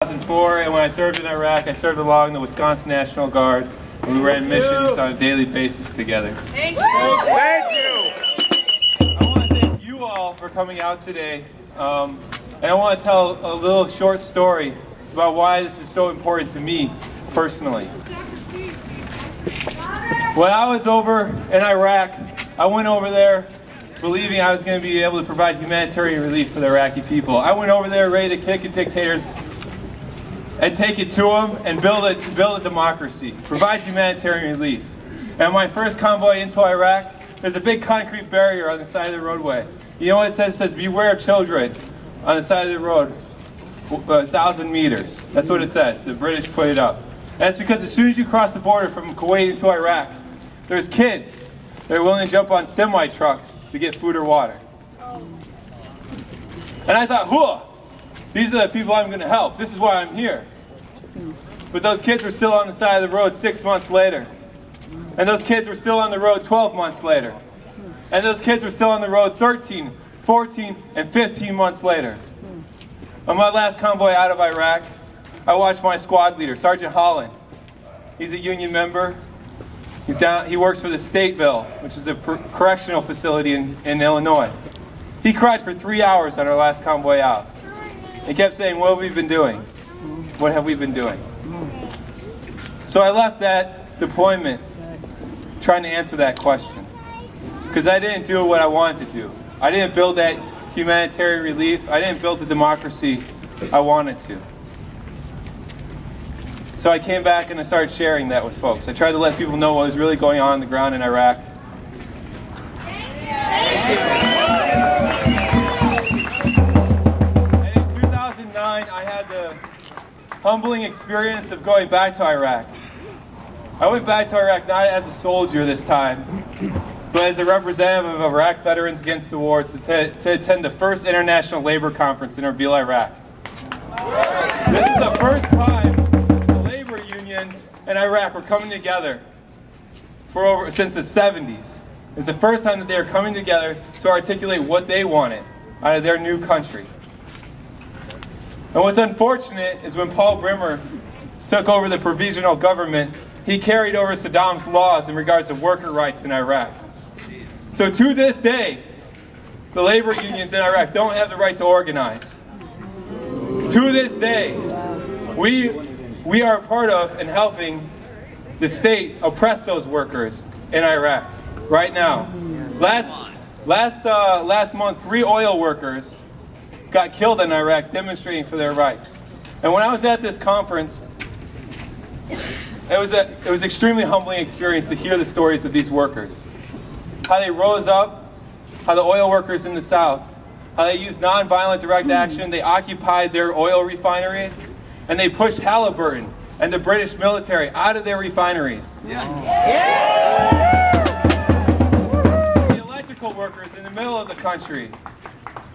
2004, and when I served in Iraq, I served along the Wisconsin National Guard, and we ran missions on a daily basis together. Thank you. Thank you. I want to thank you all for coming out today, and I want to tell a little short story about why this is so important to me personally. When I was over in Iraq, I went over there believing I was going to be able to provide humanitarian relief for the Iraqi people. I went over there ready to kick the dictators and take it to them and build a democracy, provide humanitarian relief. And my first convoy into Iraq, there's a big concrete barrier on the side of the roadway. You know what it says? It says, beware of children on the side of the road, 1,000 meters. That's what it says. The British put it up. And that's because as soon as you cross the border from Kuwait into Iraq, there's kids that are willing to jump on semi-trucks to get food or water. And I thought, whoa, these are the people I'm going to help. This is why I'm here. But those kids were still on the side of the road 6 months later. And those kids were still on the road 12 months later. And those kids were still on the road 13, 14, and 15 months later. On my last convoy out of Iraq, I watched my squad leader, Sergeant Holland. He's a union member. He works for the Stateville, which is a correctional facility in Illinois. He cried for 3 hours on our last convoy out. He kept saying, what have we been doing? What have we been doing? So I left that deployment trying to answer that question. Because I didn't do what I wanted to do. I didn't build that humanitarian relief. I didn't build the democracy I wanted to. So I came back and I started sharing that with folks. I tried to let people know what was really going on the ground in Iraq. And in 2009, I had the humbling experience of going back to Iraq. I went back to Iraq not as a soldier this time, but as a representative of Iraq Veterans Against the War to attend the first International Labor Conference in Erbil, Iraq. This is the first time and Iraq were coming together since the 70s. It's the first time that they are coming together to articulate what they wanted out of their new country. And what's unfortunate is when Paul Bremer took over the provisional government, he carried over Saddam's laws in regards to worker rights in Iraq. So to this day, the labor unions in Iraq don't have the right to organize. To this day, we are a part of and helping the state oppress those workers in Iraq right now. Last month, 3 oil workers got killed in Iraq demonstrating for their rights. And when I was at this conference, it was an extremely humbling experience to hear the stories of these workers. How they rose up, how the oil workers in the South, how they used nonviolent direct action, they occupied their oil refineries, and they pushed Halliburton and the British military out of their refineries. The electrical workers in the middle of the country,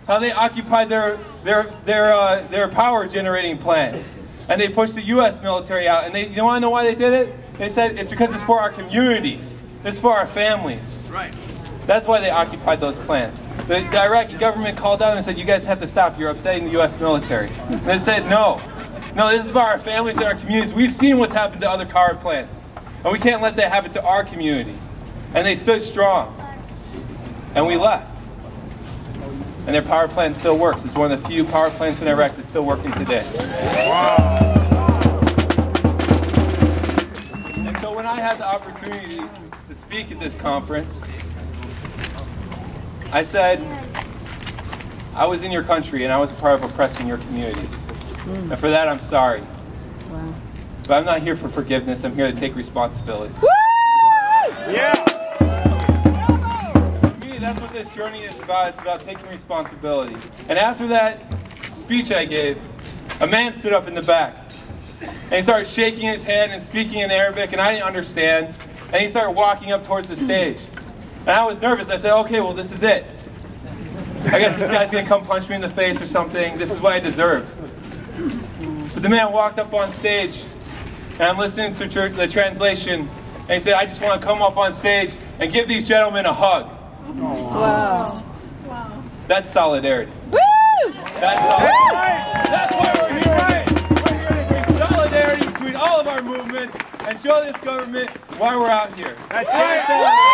how they occupied their power generating plant, and they pushed the U.S. military out. And you want to know why they did it? They said it's because it's for our communities, it's for our families. Right. That's why they occupied those plants. The Iraqi government called out and said, "You guys have to stop. You're upsetting the U.S. military." And they said, "No. No, this is about our families and our communities. We've seen what's happened to other power plants, and we can't let that happen to our community." And they stood strong. And we left. And their power plant still works. It's one of the few power plants in Iraq that's still working today. Wow. And so when I had the opportunity to speak at this conference, I said, I was in your country and I was a part of oppressing your communities. And for that, I'm sorry. Wow. But I'm not here for forgiveness. I'm here to take responsibility. Woo! Yeah! For me, that's what this journey is about. It's about taking responsibility. And after that speech I gave, a man stood up in the back. And he started shaking his hand and speaking in Arabic, and I didn't understand. And he started walking up towards the stage. And I was nervous. I said, okay, well, this is it. I guess this guy's going to come punch me in the face or something. This is what I deserve. But the man walked up on stage, and I'm listening to the translation, and he said, I just want to come up on stage and give these gentlemen a hug. Wow. Wow. That's solidarity. Woo! That's solidarity. That's why we're here. and show this government why we're out here. That's right.